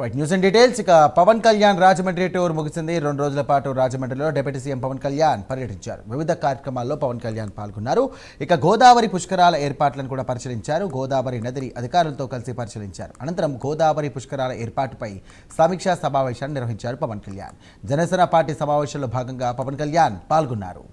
Right news and details. ఇక Pawan Kalyan Rajahmundry tour ముగిసింది. 2 రోజుల పాటు రాజమండ్రిలో డిప్యూటీ సీఎం పవన్ కళ్యాణ్ పర్యటించారు. వివిధ కార్యక్రమాల్లో పవన్ కళ్యాణ్ పాల్గొన్నారు. ఇక గోదావరి పుష్కరాల ఏర్పాట్లను కూడా పరిశీలించారు. గోదావరి నదిని అధికారులతో కలిసి పరిశీలించారు. అనంతరం గోదావరి పుష్కరాల ఏర్పాటుపై సమీక్షా సమావేశాన్ని నిర్వహించారు పవన్ కళ్యాణ్. జనసేన పార్టీ సమావేశంలో భాగంగా పవన్ కళ్యాణ్ పాల్గొన్నారు.